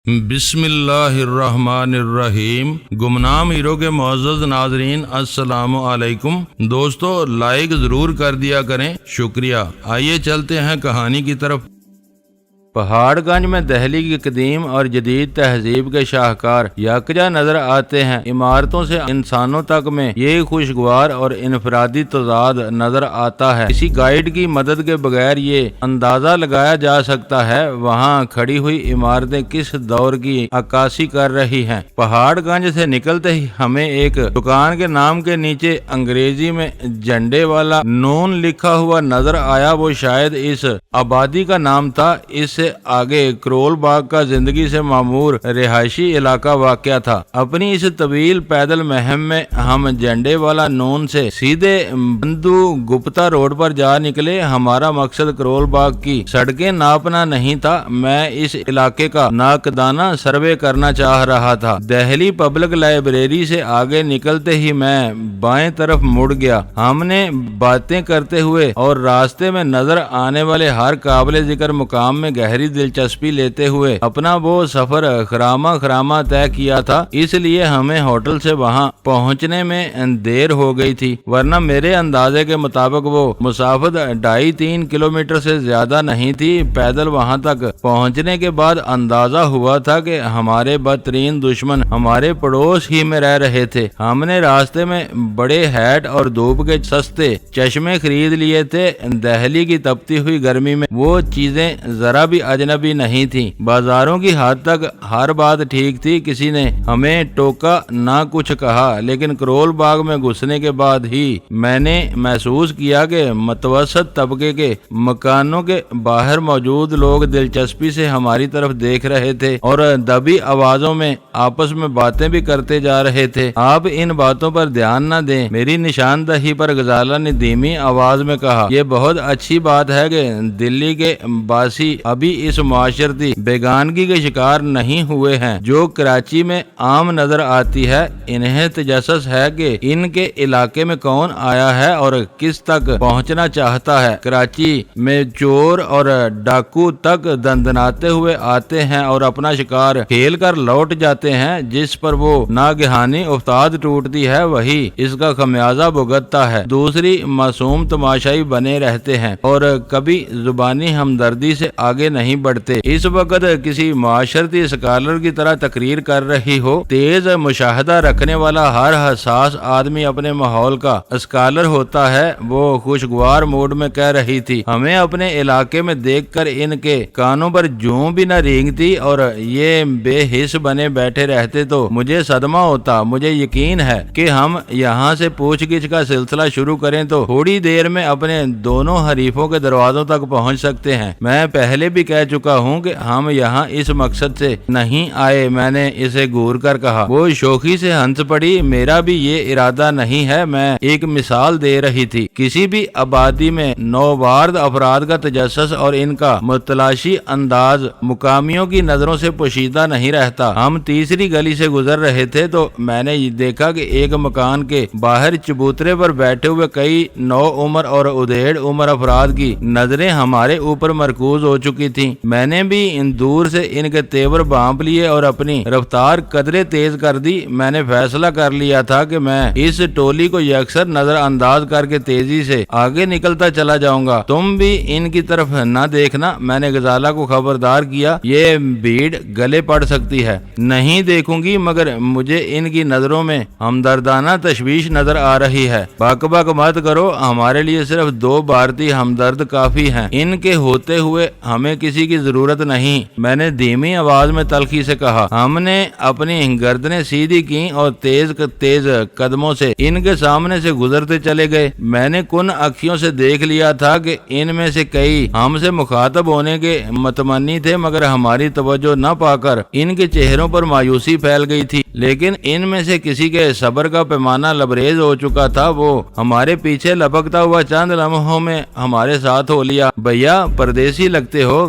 بسم اللہ الرحمن الرحیم۔ گمنام ہیرو کے معزز ناظرین السلام علیکم۔ دوستو لائک ضرور کر دیا کریں، شکریہ۔ آئیے چلتے ہیں کہانی کی طرف۔ پہاڑ گنج میں دہلی کی قدیم اور جدید تہذیب کے شاہکار یکجا نظر آتے ہیں۔ عمارتوں سے انسانوں تک میں یہ خوشگوار اور انفرادی تضاد نظر آتا ہے۔ کسی گائیڈ کی مدد کے بغیر یہ اندازہ لگایا جا سکتا ہے وہاں کھڑی ہوئی عمارتیں کس دور کی عکاسی کر رہی ہیں۔ پہاڑ گنج سے نکلتے ہی ہمیں ایک دکان کے نام کے نیچے انگریزی میں جھنڈے والا نون لکھا ہوا نظر آیا۔ وہ شاید اس آبادی کا نام تھا۔ اس سے آگے کرول باغ کا زندگی سے معمور رہائشی علاقہ واقع تھا۔ اپنی اس طویل پیدل مہم میں ہم جھنڈے والا نون سے سیدھے بندو گپتا روڈ پر جا نکلے۔ ہمارا مقصد کرول باغ کی سڑکیں ناپنا نہیں تھا، میں اس علاقے کا ناقدانہ سروے کرنا چاہ رہا تھا۔ دہلی پبلک لائبریری سے آگے نکلتے ہی میں بائیں طرف مڑ گیا۔ ہم نے باتیں کرتے ہوئے اور راستے میں نظر آنے والے ہر قابل ذکر مقام میں گہری دلچسپی لیتے ہوئے اپنا وہ سفر خرامہ طے کیا تھا، اس لیے ہمیں ہوٹل سے وہاں پہنچنے میں دیر ہو گئی تھی، ورنہ میرے اندازے کے مطابق وہ مسافت 2.5-3 کلومیٹر سے زیادہ نہیں تھی۔ پیدل وہاں تک پہنچنے کے بعد اندازہ ہوا تھا کہ ہمارے بدترین دشمن ہمارے پڑوس ہی میں رہ رہے تھے۔ ہم نے راستے میں بڑے ہیٹ اور دھوپ کے سستے چشمے خرید لیے تھے۔ دہلی کی تپتی ہوئی گرمی میں وہ چیزیں ذرا بھی اجنبی نہیں تھی۔ بازاروں کی حد تک ہر بات ٹھیک تھی، کسی نے ہمیں ٹوکا نہ کچھ کہا، لیکن کرول باغ میں گھسنے کے بعد ہی میں نے محسوس کیا کہ متوسط طبقے کے مکانوں کے باہر موجود لوگ دلچسپی سے ہماری طرف دیکھ رہے تھے اور دبی آوازوں میں آپس میں باتیں بھی کرتے جا رہے تھے۔ آپ ان باتوں پر دھیان نہ دیں، میری نشاندہی پر غزالہ نے دھیمی آواز میں کہا۔ یہ بہت اچھی بات ہے کہ دلی کے باسی ابھی اس معاشرتی بیگانگی کے شکار نہیں ہوئے ہیں جو کراچی میں عام نظر آتی ہے۔ انہیں تجسس ہے کہ ان کے علاقے میں کون آیا ہے اور کس تک پہنچنا چاہتا ہے۔ کراچی میں چور اور ڈاکو تک دندناتے ہوئے آتے ہیں اور اپنا شکار کھیل کر لوٹ جاتے ہیں۔ جس پر وہ ناگہانی افتاد ٹوٹتی ہے وہی اس کا خمیازہ بھگتتا ہے۔ دوسری معصوم تماشائی بنے رہتے ہیں اور کبھی زبانی ہمدردی سے آگے نہیں بڑھتے۔ اس وقت کسی معاشرتی اسکالر کی طرح تقریر کر رہی ہو۔ تیز مشاہدہ رکھنے والا ہر حساس آدمی اپنے ماحول کا اسکالر ہوتا ہے، وہ خوشگوار موڈ میں کہہ رہی تھی۔ ہمیں اپنے علاقے میں دیکھ کر ان کے کانوں پر جوں بھی نہ رینگتی اور یہ بے حس بنے بیٹھے رہتے تو مجھے صدمہ ہوتا۔ مجھے یقین ہے کہ ہم یہاں سے پوچھ گچھ کا سلسلہ شروع کریں تو تھوڑی دیر میں اپنے دونوں حریفوں کے دروازوں تک پہنچ سکتے ہیں۔ میں پہلے بھی کہہ چکا ہوں کہ ہم یہاں اس مقصد سے نہیں آئے، میں نے اسے گور کر کہا۔ وہ شوخی سے ہنس پڑی۔ میرا بھی یہ ارادہ نہیں ہے، میں ایک مثال دے رہی تھی۔ کسی بھی آبادی میں نوبارد افراد کا تجسس اور ان کا متلاشی انداز مقامیوں کی نظروں سے پوشیدہ نہیں رہتا۔ ہم تیسری گلی سے گزر رہے تھے تو میں نے دیکھا کہ ایک مکان کے باہر چبوترے پر بیٹھے ہوئے کئی نو عمر اور ادھیڑ عمر افراد کی نظریں ہمارے اوپر مرکوز ہو چکی تھی۔ میں نے بھی دور سے ان کے تیور بھانپ لیے اور اپنی رفتار قدرے تیز کر دی۔ میں نے فیصلہ کر لیا تھا کہ میں اس ٹولی کو یکسر نظر انداز کر کے تیزی سے آگے نکلتا چلا جاؤں گا۔ تم بھی ان کی طرف نہ دیکھنا، میں نے غزالہ کو خبردار کیا۔ یہ بھیڑ گلے پڑ سکتی ہے۔ نہیں دیکھوں گی، مگر مجھے ان کی نظروں میں ہمدردانہ تشویش نظر آ رہی ہے۔ بک بک مت کرو، ہمارے لیے صرف 2 بھارتی ہمدرد کافی ہیں، ان کے ہوتے ہوئے ہمیں کسی کی ضرورت نہیں، میں نے دھیمی آواز میں تلخی سے کہا۔ ہم نے اپنی گردنیں سیدھی کی اور تیز قدموں سے ان کے سامنے سے گزرتے چلے گئے۔ میں نے کن اکھیوں سے دیکھ لیا تھا کہ ان میں سے کئی ہم سے مخاطب ہونے کے متمنی تھے، مگر ہماری توجہ نہ پا کر ان کے چہروں پر مایوسی پھیل گئی تھی۔ لیکن ان میں سے کسی کے صبر کا پیمانہ لبریز ہو چکا تھا۔ وہ ہمارے پیچھے لپکتا ہوا چند لمحوں میں ہمارے ساتھ ہو لیا۔ بھیا پردیسی لگتے ہو،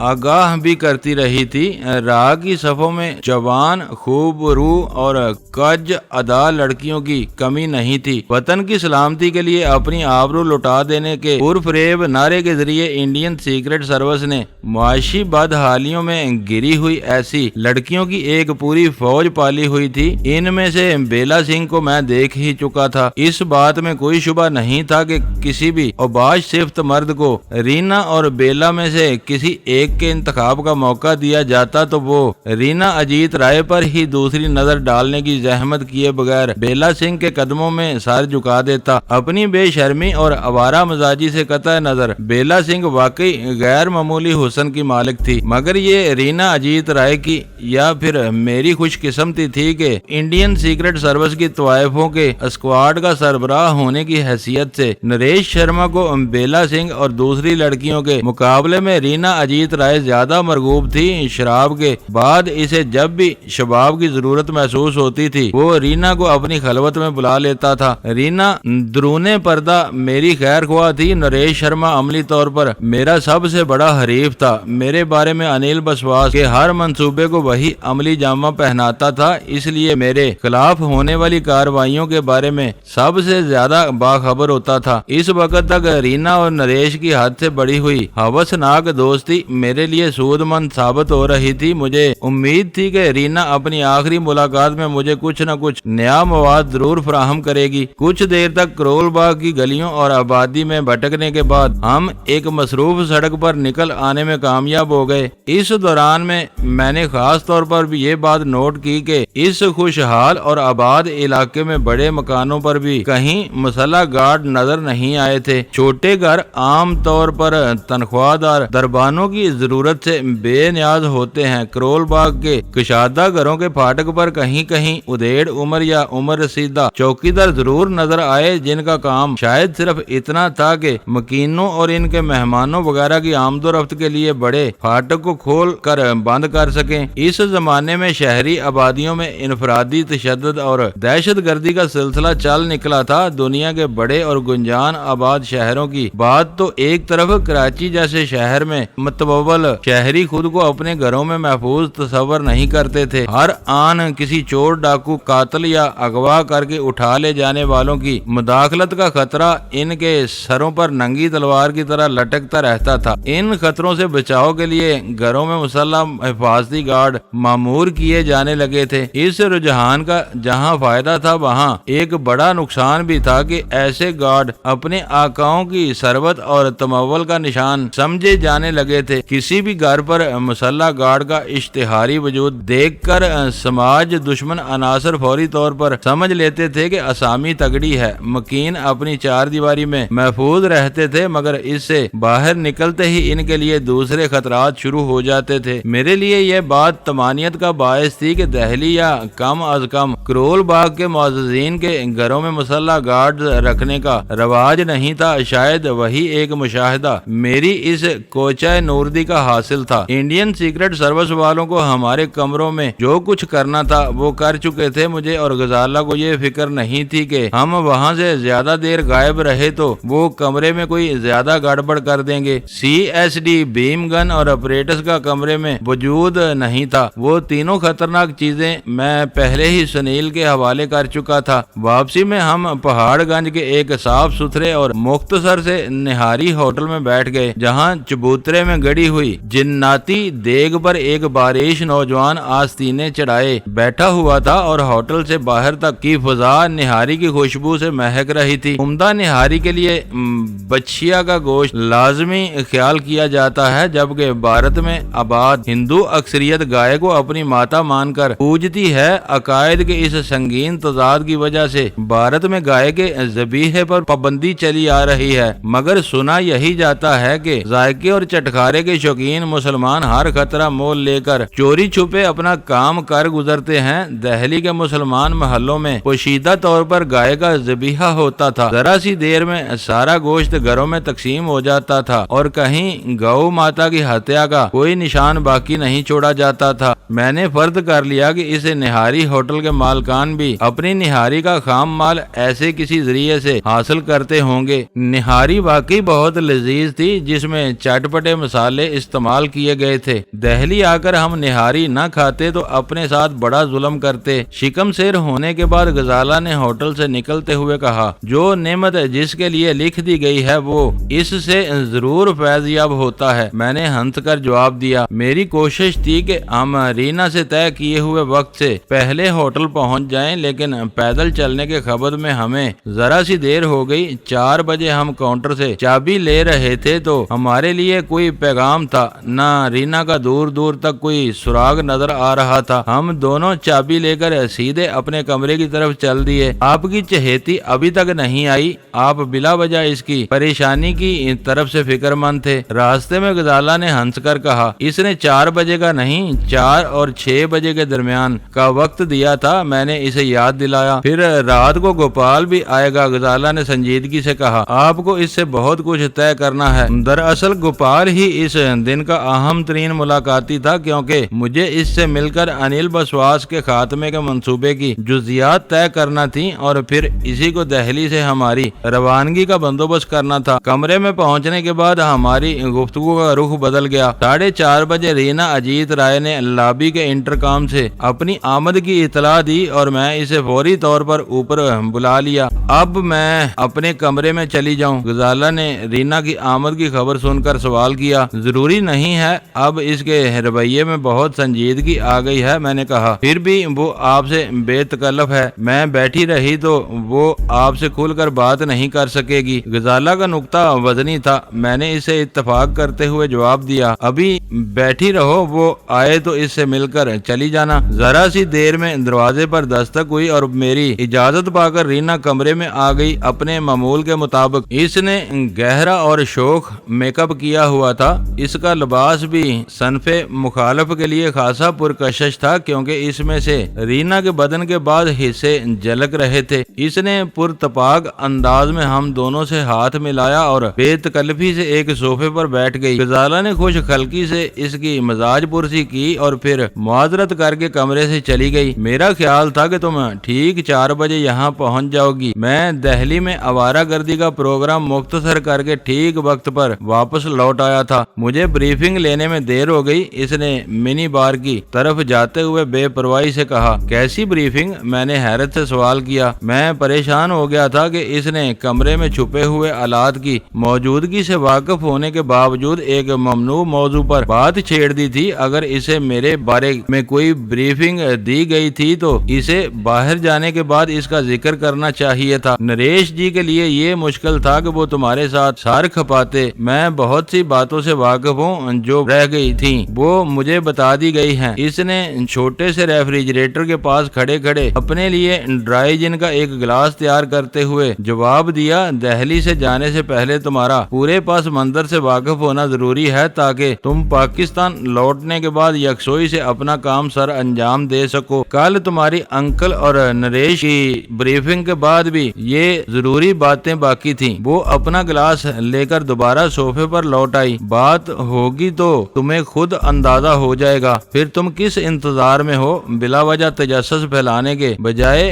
آگاہ بھی کرتی رہی تھی۔ راہ کی صفوں میں جوان، خوب رو اور کج ادا لڑکیوں کی کمی نہیں تھی۔ وطن کی سلامتی کے لیے اپنی آبرو لٹا دینے کے پرفریب نعرے کے ذریعے انڈین سیکرٹ سروس نے معاشی بدحالیوں میں گری ہوئی ایسی لڑکیوں کی ایک پوری فوج پالی ہوئی تھی۔ ان میں سے بیلا سنگھ کو میں دیکھ ہی چکا تھا۔ اس بات میں کوئی شبہ نہیں تھا کہ کسی بھی اوباش صفت مرد کو رینا اور بیلا میں سے کسی ایک کے انتخاب کا موقع دیا جاتا تو وہ رینا اجیت رائے پر ہی دوسری نظر ڈالنے کی زحمت کیے بغیر بیلا سنگھ کے قدموں میں سر جھکا دیتا۔ اپنی بے شرمی اور آوارہ مزاجی سے قطع نظر بیلا سنگھ واقعی غیر معمولی حسن کی مالک تھی، مگر یہ رینا اجیت رائے کی یا پھر میری خوش قسمتی تھی کہ انڈین سیکرٹ سروس کی طوائفوں کے اسکواڈ کا سربراہ ہونے کی حیثیت سے نریش شرما کو بیلا سنگھ اور دوسری لڑکیوں کے مقابلے میں رینا اجیت رائے زیادہ مرغوب تھی۔ شراب کے بعد اسے جب بھی شباب کی ضرورت محسوس ہوتی تھی وہ رینا کو اپنی خلوت میں بلا لیتا تھا۔ رینا درون پردہ میری خیر خواہ تھی۔ نریش شرما عملی طور پر میرا سب سے بڑا حریف تھا۔ میرے بارے میں انل بسواس کے ہر منصوبے کو وہی عملی جامہ پہناتا تھا، اس لیے میرے خلاف ہونے والی کارروائیوں کے بارے میں سب سے زیادہ باخبر ہوتا تھا۔ اس وقت تک رینا اور نریش کی حد سے بڑی ہوئی ہوسناک دوستی میرے لیے سود مند ثابت ہو رہی تھی۔ مجھے امید تھی کہ رینا اپنی آخری ملاقات میں مجھے کچھ نہ کچھ نیا مواد ضرور فراہم کرے گی۔ کچھ دیر تک کرول باغ کی گلیوں اور آبادی میں بھٹکنے کے بعد ہم ایک مصروف سڑک پر نکل آنے میں کامیاب ہو گئے۔ اس دوران میں نے خاص طور پر بھی یہ بات نوٹ کی کہ اس خوشحال اور آباد علاقے میں بڑے مکانوں پر بھی کہیں مسلح گارڈ نظر نہیں آئے تھے۔ چھوٹے گھر عام طور پر تنخواہ دار دربانوں کی ضرورت سے بے نیاز ہوتے ہیں۔ کرول باغ کے کشادہ گھروں کے پھاٹک پر کہیں کہیں ادھیڑ عمر یا عمر رسیدہ چوکیدار ضرور نظر آئے، جن کا کام شاید صرف اتنا تھا کہ مکینوں اور ان کے مہمانوں وغیرہ کی آمد و رفت کے لیے بڑے پھاٹک کو کھول کر بند کر سکیں۔ اس زمانے میں شہری آبادیوں میں انفرادی تشدد اور دہشت گردی کا سلسلہ چل نکلا تھا۔ دنیا کے بڑے اور گنجان آباد شہروں کی بات تو ایک طرف، کراچی جیسے شہر میں متبول شہری خود کو اپنے گھروں میں محفوظ تصور نہیں کرتے تھے۔ ہر آن کسی چور، ڈاکو، قاتل یا اغوا کر کے اٹھا لے جانے والوں کی مداخلت کا خطرہ ان کے سروں پر ننگی تلوار کی طرح لٹکتا رہتا تھا۔ ان خطروں سے بچاؤ کے لیے گھروں میں مسلح حفاظتی گارڈ معمور کیے جانے لگے تھے۔ اس رجحان کا جہاں فائدہ تھا وہاں ایک بڑا نقصان بھی تھا کہ ایسے گارڈ اپنے آقاؤں کی ثروت اور تمول کا نشان سمجھے جانے لگے تھے۔ کسی بھی گھر پر مسلح گارڈ کا اشتہاری وجود دیکھ کر سماج دشمن عناصر فوری طور پر سمجھ لیتے تھے کہ اسامی تگڑی ہے۔ مکین اپنی چار دیواری میں محفوظ رہتے تھے، مگر اس سے باہر نکلتے ہی ان کے لیے دوسرے خطرات شروع ہو جاتے تھے۔ میرے لیے یہ بات طمانینت کا باعث تھی کہ دہلی یا کم از کم کرول باغ کے معززین کے گھروں میں مسلح گارڈ رکھنے کا رواج نہیں تھا۔ شاید وہی ایک مشاہدہ میری اس کوچہ نوردی کا حاصل تھا۔ انڈین سیکرٹ سروس والوں کو ہمارے کمروں میں جو کچھ کرنا تھا وہ کر چکے تھے۔ مجھے اور غزالہ کو یہ فکر نہیں تھی کہ ہم وہاں سے زیادہ دیر غائب رہے تو وہ کمرے میں کوئی زیادہ گڑبڑ کر دیں گے۔ سی ایس ڈی، بیم گن اور اپریٹس کا کمرے میں وجود نہیں تھا۔ وہ تینوں خطرناک چیزیں میں پہلے ہی سنیل کے حوالے کر چکا تھا۔ واپسی میں ہم پہاڑ گنج کے ایک صاف ستھرے اور مختصر سے نہاری ہوٹل میں بیٹھ گئے، جہاں چبوترے میں گڑی ہوئی جناتی دیگ پر ایک بارش نوجوان آستینے چڑھائے بیٹھا ہوا تھا اور ہوٹل سے باہر تک کی فضا نہاری کی خوشبو سے مہک رہی تھی۔ عمدہ نہاری کے لیے بچھیا کا گوشت لازمی خیال کیا جاتا ہے، جبکہ بھارت میں آباد ہندو اکثریت گائے کو اپنی ماتا مان کر پوجتی ہے۔ عقائد کے اس سنگین تضاد کی وجہ سے بھارت میں گائے کے ذبیحے پر پابندی چلی آ رہی ہے، مگر سنا یہی جاتا ہے کہ ذائقے اور چٹکارے کے شوقین مسلمان ہر خطرہ مول لے کر چوری چھپے اپنا کام کر گزرتے ہیں۔ دہلی کے مسلمان محلوں میں پوشیدہ طور پر گائے کا ذبیحہ ہوتا تھا۔ ذرا سی دیر میں سارا گوشت گھروں میں تقسیم ہو جاتا تھا اور کہیں گو ماتا کی ہتیا کا کوئی نشان باقی نہیں چھوڑا جاتا تھا۔ میں نے فرض کر لیا کہ اس نہاری ہوٹل کے مالکان بھی اپنی نہاری کا خام مال ایسے کسی ذریعے سے حاصل کرتے ہوں گے۔ نہاری واقعی بہت لذیذ تھی، جس میں چٹ چٹپٹے مسالے استعمال کیے گئے تھے۔ دہلی آ کر ہم نہاری نہ کھاتے تو اپنے ساتھ بڑا ظلم کرتے۔ شکم سیر ہونے کے بعد غزالہ نے ہوٹل سے نکلتے ہوئے کہا، جو نعمت جس کے لیے لکھ دی گئی ہے وہ اس سے ضرور فیض یاب ہوتا ہے۔ میں نے ہنس کر جواب دیا، میری کوشش تھی کہ ہم رینا سے طے کیے ہوئے وقت سے پہلے ہوٹل پہنچ جائیں، لیکن پیدل چلنے کے خبر میں ہمیں ذرا سی دیر ہو گئی۔ 4 بجے ہم کاؤنٹر سے چابی لے رہے تھے تو ہمارے لیے کوئی پیغام تھا، نہ رینا کا دور دور تک کوئی سراغ نظر آ رہا تھا۔ ہم دونوں چابی لے کر سیدھے اپنے کمرے کی طرف چل دیے۔ آپ کی چہیتی ابھی تک نہیں آئی، آپ بلا وجہ اس کی پریشانی کی طرف سے فکر مند تھے۔ راستے میں غزالہ نے ہنس کر کہا، اس نے 4 بجے کا نہیں 4 اور 6 بجے کے درمیان کا وقت دیا تھا۔ میں نے اسے یاد دلایا، پھر رات کو گوپال بھی آئے گا۔ غزالہ نے سنجیدگی سے کہا، آپ کو اس سے بہت کچھ طے کرنا ہے۔ دراصل گوپال ہی اس دن کا اہم ترین ملاقاتی تھا، کیونکہ مجھے اس سے مل کر انل بسواس کے خاتمے کے منصوبے کی جزیات طے کرنا تھی اور پھر اسی کو دہلی سے ہماری روانگی کا بندوبست کرنا تھا۔ کمرے میں پہنچنے کے بعد ہماری گفتگو کا رخ بدل گیا۔ 4:30 بجے رینا اجیت رائے نے لابی کے انٹرکام سے اپنی آمد کی اطلاع دی اور میں اسے فوری طور پر اوپر بلا لیا۔ اب میں اپنے کمرے میں چلی جاؤں؟ غزالہ نے رینا کی آمد کی خبر سن کر سوال کیا۔ ضروری نہیں ہے، اب اس کے رویے میں بہت سنجیدگی آ گئی ہے، میں نے کہا۔ پھر بھی وہ آپ سے بے تکلف ہے، میں بیٹھی رہی تو وہ آپ سے کھل کر بات نہیں کر سکے گی۔ غزالہ کا نقطہ وزنی تھا، میں نے اسے اتفاق کرتے ہوئے جواب دیا، ابھی بیٹھی رہو، وہ آئے تو اس سے مل کر چلی جانا۔ ذرا سی دیر میں دروازے پر دستک ہوئی اور میری اجازت پا کر رینا کمرے میں آ گئی۔ اپنے معمول کے مطابق اس نے گہرا اور شوخ میک اپ کیا ہوا تھا۔ اس کا لباس بھی صنف مخالف کے لیے خاصا پرکشش تھا، کیونکہ اس میں سے رینا کے بدن کے بعد حصے جھلک رہے تھے۔ اس نے پرتپاک انداز میں ہم دونوں سے ہاتھ ملایا اور بے تکلفی سے ایک صوفے پر بیٹھ گئی۔ غزالہ نے خوش خلقی سے اس کی مزاج پرسی کی اور پھر معذرت کر کے کمرے سے چلی گئی۔ میرا خیال تھا کہ تم ٹھیک 4 بجے یہاں پہنچ جاؤ گی۔ میں دہلی میں آوارہ گردی کا پروگرام مختصر کر کے ٹھیک وقت پر واپس لوٹ آیا تھا۔ مجھے بریفنگ لینے میں دیر ہو گئی۔ اس نے منی بار کی طرف جاتے ہوئے بے پرواہی سے کہا، کیسی بریفنگ؟ میں نے حیرت سے سوال کیا۔ میں پریشان ہو گیا تھا کہ اس نے کمرے میں چھپے ہوئے آلات کی موجودگی سے واقف ہونے کے باوجود ایک ممنوع موضوع پر بات چھیڑ دی تھی۔ اگر اسے میرے بارے میں کوئی بریفنگ دی گئی تھی تو اسے باہر جانے کے بعد اس کا ذکر کرنا چاہیے تھا۔ نریش جی کے لیے یہ مشکل تھا کہ وہ تمہارے ساتھ سار کھپاتے۔ میں بہت سی باتوں سے واقف ہوں جو رہ گئی تھیں، وہ مجھے بتا دی گئی ہیں۔ اس نے چھوٹے سے ریفریجریٹر کے پاس کھڑے کھڑے اپنے لیے ڈرائی جن کا ایک گلاس تیار کرتے ہوئے جواب دیا، دہلی سے جانے سے پہلے تمہارا پورے پاس منظر سے واقف ہونا ضروری ہے تاکہ تم پاکستان لوٹنے کے بعد یکسوئی سے اپنا کام سر انجام دے سکو۔ کل تمہاری انکل اور نریش کی بریفنگ کے بعد بھی یہ ضروری باتیں باقی تھیں۔ وہ اپنا گلاس لے کر دوبارہ صوفے پر لوٹ آئی۔ بات ہوگی تو تمہیں خود اندازہ ہو جائے گا، پھر تم کس انتظار میں ہو؟ بلا وجہ تجسس پھیلانے کے بجائے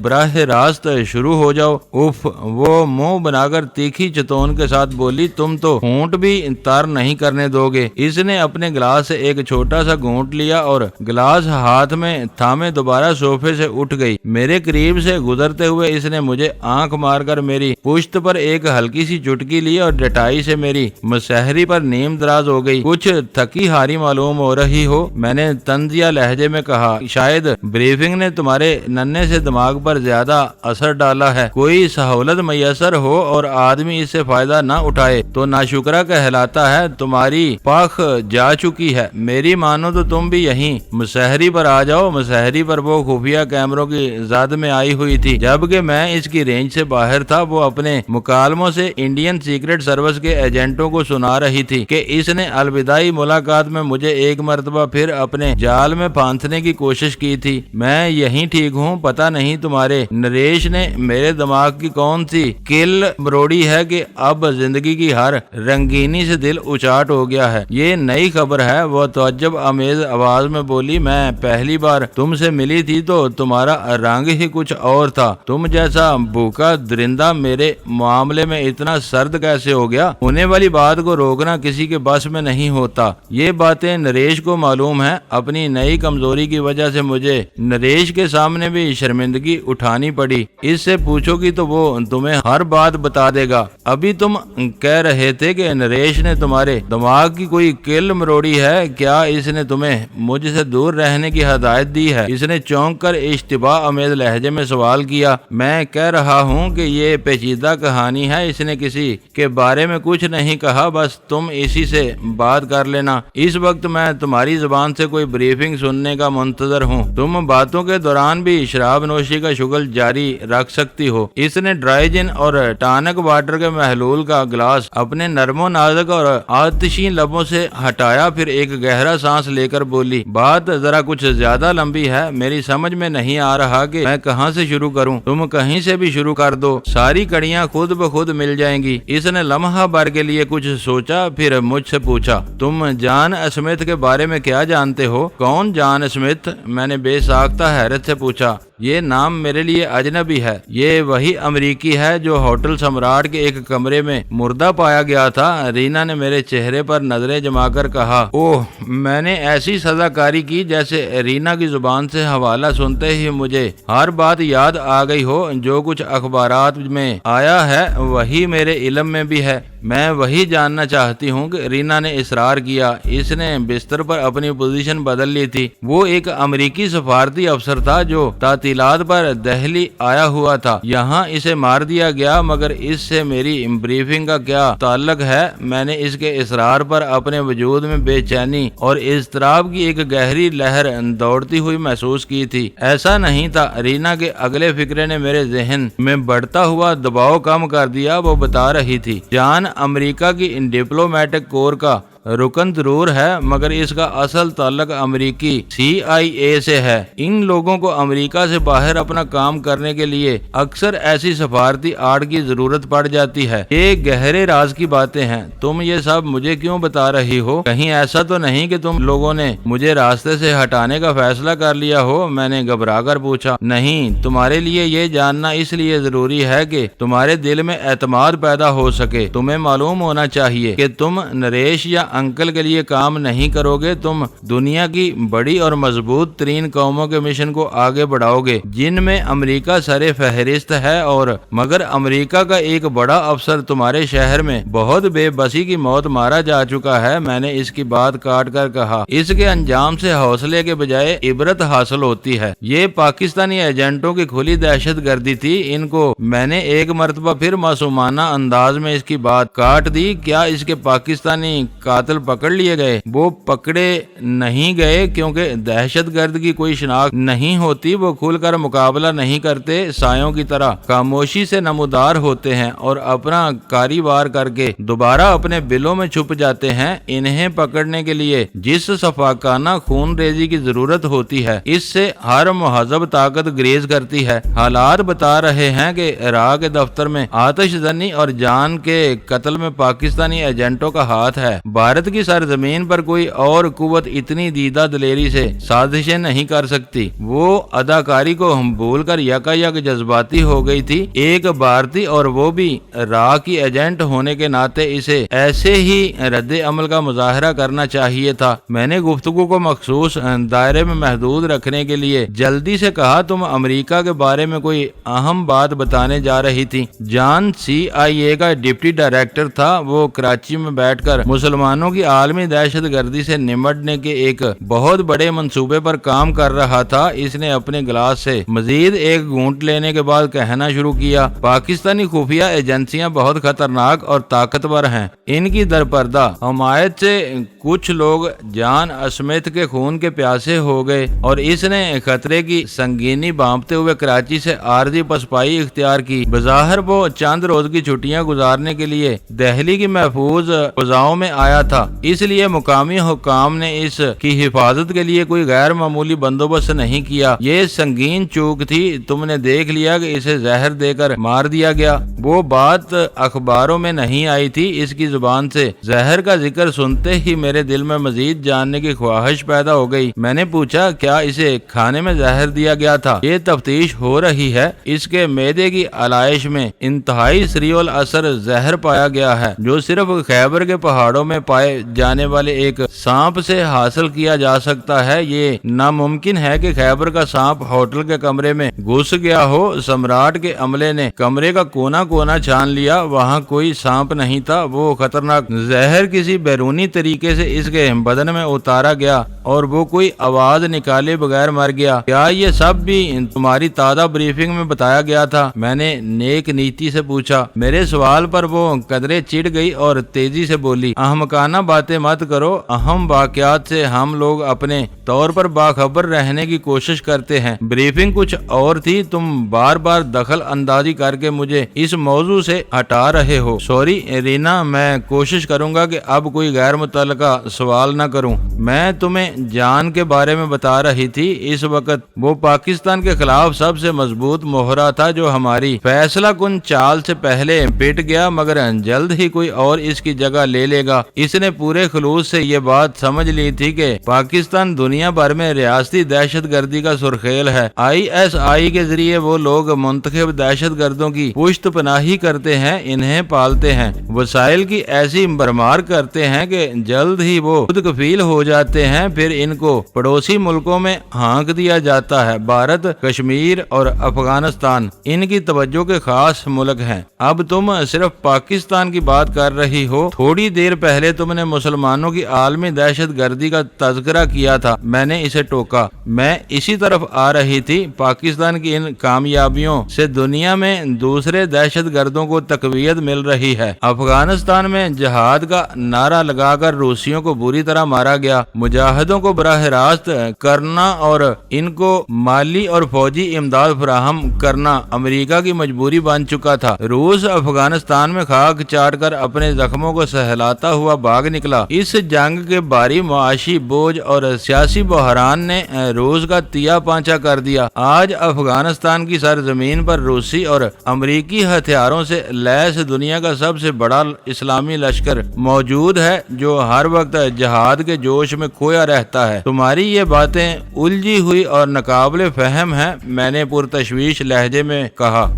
براہ راست شروع ہو جاؤ۔ اف، وہ منہ بنا کر تیکھی چتون کے ساتھ بولی، تم تو ہونٹ بھی تار نہیں کرنے دو گے۔ اس نے اپنے گلاس سے ایک چھوٹا سا گھونٹ لیا اور گلاس ہاتھ میں تھامے دوبارہ صوفے سے اٹھ گئی۔ میرے قریب سے گزرتے ہوئے اس نے مجھے آنکھ مار کر میری پشت پر ایک ہلکی سی چٹکی لی اور ڈٹائی سے میری مسحری پر نیم دراز ہو گئی۔ کچھ تھکی ہاری معلوم ہو رہی ہو، میں نے طنزیہ لہجے میں کہا۔ شاید بریفنگ نے تمہارے ننھے سے دماغ پر زیادہ اثر ڈالا ہے۔ کوئی سہولت میسر ہو اور آدمی اس سے فائدہ نہ اٹھائے تو ناشکرا کہلاتا ہے۔ تمہاری پاک جا چکی ہے، میری مانو تو تم بھی یہیں مسحری پر آ جاؤ۔ مسحری پر وہ خفیہ کیمروں کی زد میں آئی ہوئی تھی، جبکہ میں اس کی رینج سے باہر تھا۔ وہ اپنے مکالموں سے انڈین سیکرٹ سروس کے ایجنٹوں کو سنا رہی تھی کہ اس نے الوداعی ملاقات میں مجھے ایک مرتبہ پھر اپنے جال میں پھانسنے کی کوشش کی تھی۔ میں یہیں ٹھیک ہوں، پتہ نہیں تمہارے نریش نے میرے دماغ کی کون سی کل مروڑی ہے کہ اب زندگی کی ہر رنگینی سے دل اچاٹ ہو گیا ہے۔ یہ نئی خبر ہے، وہ تعجب آمیز آواز میں بولی۔ میں پہلی بار تم سے ملی تھی تو تمہارا رنگ ہی کچھ اور تھا۔ تم جیسا بھوکا درندہ میرے معاملے میں اتنا سرد کیسے ہو گیا؟ ہونے والی بات کو روکنا کسی کے بس میں نہیں ہوتا۔ یہ باتیں نریش کو معلوم ہیں۔ اپنی نئی کمزوری کی وجہ سے مجھے نریش کے سامنے بھی شرمندگی اٹھانی پڑی۔ اس سے پوچھو گی تو وہ تمہیں ہر بات بتا دے گا۔ ابھی تم کہہ رہے تھے کہ نریش نے تمہارے دماغ کی کوئی کل مروڑی ہے، کیا اس نے تمہیں مجھ سے دور رہنے کی ہدایت دی ہے؟ اس نے چونک کر اشتباہ آمیز لہجے میں سوال کیا۔ میں کہہ رہا ہوں کہ یہ پیچیدہ کہانی ہے، اس نے کسی کے بارے میں کچھ نہیں کہا، بس تم اسی سے بات کر لینا۔ اس وقت میں تمہاری زبان سے کوئی بریفنگ سننے کا منتظر ہوں۔ تم باتوں کے دوران بھی شراب نوشی کا شغل جاری رکھ سکتی ہو۔ اس نے ڈرائی جن اور ٹانک واٹر کے محلول کا گلاس اپنے نرم و نازک اور آتشین لبوں سے ہٹایا، پھر ایک گہرا سانس لے کر بولی، بات ذرا کچھ زیادہ لمبی ہے، میری سمجھ میں نہیں آ رہا کہ میں کہاں سے شروع کروں۔ تم کہیں سے بھی شروع کر دو، ساری کڑیاں خود بخود مل جائیں گی۔ اس نے لمحہ بھر کے لیے کچھ سوچا، پھر مجھ سے پوچھا، تم جان اسمتھ کے بارے میں کیا جانتے ہو؟ کون جان اسمتھ؟ میں نے بے ساختہ حیرت سے پوچھا۔ یہ نام میرے لیے اجنبی ہے۔ یہ وہی امریکی ہے جو ہوٹل سمراٹ کے ایک کمرے میں مردہ پایا گیا تھا۔ رینا نے میرے چہرے پر نظریں جما کر کہا۔ اوہ، میں نے ایسی سزا کاری کی جیسے رینا کی زبان سے حوالہ سنتے ہی مجھے ہر بات یاد آ گئی ہو۔ جو کچھ اخبارات میں آیا ہے وہی میرے علم میں بھی ہے۔ میں وہی جاننا چاہتی ہوں کہ رینا نے اصرار کیا۔ اس نے بستر پر اپنی پوزیشن بدل لی تھی۔ وہ ایک امریکی سفارتی افسر تھا جو تعطیلات پر دہلی آیا ہوا تھا۔ یہاں اسے مار دیا گیا، مگر اس سے میری بریفنگ کا کیا تعلق ہے؟ میں نے اس کے اصرار پر اپنے وجود میں بے چینی اور اضطراب کی ایک گہری لہر دوڑتی ہوئی محسوس کی تھی۔ ایسا نہیں تھا۔ رینا کے اگلے فکرے نے میرے ذہن میں بڑھتا ہوا دباؤ کم کر دیا۔ وہ بتا رہی تھی، جان امریکہ کی ڈپلومیٹک کور کا رکن ضرور ہے، مگر اس کا اصل تعلق امریکی CIA سے ہے۔ ان لوگوں کو امریکہ سے باہر اپنا کام کرنے کے لیے اکثر ایسی سفارتی آڑ کی ضرورت پڑ جاتی ہے۔ یہ گہرے راز کی باتیں ہیں۔ تم یہ سب مجھے کیوں بتا رہی ہو؟ کہیں ایسا تو نہیں کہ تم لوگوں نے مجھے راستے سے ہٹانے کا فیصلہ کر لیا ہو؟ میں نے گھبرا کر پوچھا۔ نہیں، تمہارے لیے یہ جاننا اس لیے ضروری ہے کہ تمہارے دل میں اعتماد پیدا ہو سکے۔ تمہیں معلوم ہونا چاہیے کہ تم نریش یا انکل کے لیے کام نہیں کرو گے، تم دنیا کی بڑی اور مضبوط ترین قوموں کے مشن کو آگے بڑھاؤ گے، جن میں امریکہ سر فہرست ہے۔ اور مگر امریکہ کا ایک بڑا افسر تمہارے شہر میں بہت بے بسی کی موت مارا جا چکا ہے۔ میں نے اس کی بات کاٹ کر کہا، اس کے انجام سے حوصلے کے بجائے عبرت حاصل ہوتی ہے۔ یہ پاکستانی ایجنٹوں کی کھلی دہشت گردی تھی۔ ان کو میں نے ایک مرتبہ پھر معصومانہ انداز میں اس کی بات کاٹ دی۔ کیا اس کے پاکستانی قاتل پکڑ لیے گئے؟ وہ پکڑے نہیں گئے کیونکہ دہشت گرد کی کوئی شناخت نہیں ہوتی۔ وہ کھل کر مقابلہ نہیں کرتے، سایوں کی طرح خاموشی سے نمودار ہوتے ہیں اور اپنا کاروبار کر کے دوبارہ اپنے بلوں میں چھپ جاتے ہیں۔ انہیں پکڑنے کے لیے جس شفاقانہ خون ریزی کی ضرورت ہوتی ہے، اس سے ہر مہذب طاقت گریز کرتی ہے۔ حالات بتا رہے ہیں کہ عراق کے دفتر میں آتش زنی اور جان کے قتل میں پاکستانی ایجنٹوں کا ہاتھ ہے۔ بھارت کی سرزمین پر کوئی اور قوت اتنی دیدہ دلیری سے سازشیں نہیں کر سکتی۔ وہ اداکاری کو بھول کر یکا یک جذباتی ہو گئی تھی۔ ایک بھارتی اور وہ بھی راہ کی ایجنٹ ہونے کے ناطے اسے ایسے ہی رد عمل کا مظاہرہ کرنا چاہیے تھا۔ میں نے گفتگو کو مخصوص دائرے میں محدود رکھنے کے لیے جلدی سے کہا، تم امریکہ کے بارے میں کوئی اہم بات بتانے جا رہی تھی۔ جان CIA کا ڈپٹی ڈائریکٹر تھا۔ وہ کراچی میں بیٹھ کر مسلمانوں کی عالمی دہشت گردی سے نمٹنے کے ایک بہت بڑے منصوبے پر کام کر رہا تھا۔ اس نے اپنے گلاس سے مزید ایک گھونٹ لینے کے بعد کہنا شروع کیا، پاکستانی خفیہ ایجنسیاں بہت خطرناک اور طاقتور ہیں۔ ان کی درپردہ حمایت سے کچھ لوگ جان اسمتھ کے خون کے پیاسے ہو گئے اور اس نے خطرے کی سنگینی بھانپتے ہوئے کراچی سے عارضی پسپائی اختیار کی۔ بظاہر وہ چند روز کی چھٹیاں گزارنے کے لیے دہلی کی محفوظ فضاؤں میں آیا تھا، اس لیے مقامی حکام نے اس کی حفاظت کے لیے کوئی غیر معمولی بندوبست نہیں کیا۔ یہ سنگین چوک تھی، تم نے دیکھ لیا کہ اسے زہر دے کر مار دیا گیا۔ وہ بات اخباروں میں نہیں آئی تھی، اس کی زبان سے زہر کا ذکر سنتے ہی میرے دل میں مزید جاننے کی خواہش پیدا ہو گئی۔ میں نے پوچھا کیا اسے کھانے میں زہر دیا گیا تھا؟ یہ تفتیش ہو رہی ہے، اس کے معدے کی علائش میں انتہائی سریع الاثر زہر پایا گیا ہے، جو صرف خیبر کے پہاڑوں میں پائے جانے والے ایک سانپ سے حاصل کیا جا سکتا ہے۔ یہ ناممکن ہے کہ خیبر کا سانپ ہوٹل کے کمرے میں گھس گیا ہو۔ سمراٹ کے عملے نے کمرے کا کونا کونا چھان لیا، وہاں کوئی سانپ نہیں تھا۔ وہ خطرناک زہر کسی بیرونی طریقے سے اس کے بدن میں اتارا گیا اور وہ کوئی آواز نکالے بغیر مر گیا۔ کیا یہ سب بھی تمہاری تازہ بریفنگ میں بتایا گیا تھا؟ میں نے نیک نیتی سے پوچھا۔ میرے سوال پر وہ قدرے چڑ گئی اور تیزی سے بولی، احمقانہ باتیں مت کرو، اہم واقعات سے ہم لوگ اپنے طور پر باخبر رہنے کی کوشش کرتے ہیں۔ بریفنگ کچھ اور تھی، تم بار بار دخل اندازی کر کے مجھے اس موضوع سے ہٹا رہے ہو۔ سوری رینا، میں کوشش کروں گا کہ اب کوئی غیر متعلقہ سوال نہ کروں۔ میں تمہیں جان کے بارے میں بتا رہی تھی، اس وقت وہ پاکستان کے خلاف سب سے مضبوط مہرہ تھا جو ہماری فیصلہ کن چال سے پہلے پٹ گیا، مگر جلد ہی کوئی اور اس کی جگہ لے لے گا۔ اس نے پورے خلوص سے یہ بات سمجھ لی تھی کہ پاکستان دنیا بھر میں ریاستی دہشت گردی کا سرخیل ہے۔ ISI کے ذریعے وہ لوگ منتخب دہشت گردوں کی پشت پناہی کرتے ہیں، انہیں پالتے ہیں، وسائل کی ایسی بھرمار کرتے ہیں کہ جلد ہی وہ خود کفیل ہو جاتے ہیں، پھر ان کو پڑوسی ملکوں میں ہانک دیا جاتا ہے۔ بھارت، کشمیر اور افغانستان ان کی توجہ کے خاص ملک ہیں۔ اب تم صرف پاکستان کی بات کر رہی ہو، تھوڑی دیر پہلے تم نے مسلمانوں کی عالمی دہشت گردی کا تذکرہ کیا تھا۔ میں نے اسے ٹوکا، میں اسی طرف آ رہی تھی۔ پاکستان کی ان کامیابیوں سے دنیا میں دوسرے دہشت گردوں کو تقویت مل رہی ہے۔ افغانستان میں جہاد کا نعرہ لگا کر روسیوں کو بری طرح مارا گیا، مجاہدوں کو براہ راست کرنا اور ان کو مالی اور فوجی امداد فراہم کرنا امریکہ کی مجبوری بن چکا تھا۔ روس افغانستان میں خاک چاٹ کر اپنے زخموں کو سہلاتا ہوا بھاگ نکلا۔ اس جنگ کے بھاری معاشی بوجھ اور سیاسی بحران نے روس کا تیا پانچا کر دیا۔ آج افغانستان کی سرزمین پر روسی اور امریکی ہتھیاروں سے لیس دنیا کا سب سے بڑا اسلامی لشکر موجود ہے، جو ہر وقت جہاد کے جوش میں کھویا رہتا ہے۔ تمہاری یہ باتیں الجھی ہوئی اور ناقابل فہم ہیں، میں نے پرتشویش لہجے میں کہا۔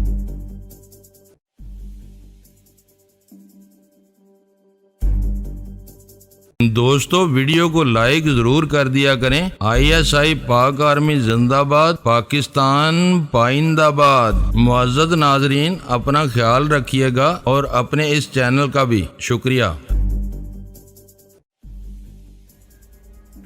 دوستو ویڈیو کو لائک ضرور کر دیا کریں۔ ISI پاک آرمی زندہ باد، پاکستان پائندہ باد۔ معزز ناظرین، اپنا خیال رکھیے گا اور اپنے اس چینل کا بھی شکریہ۔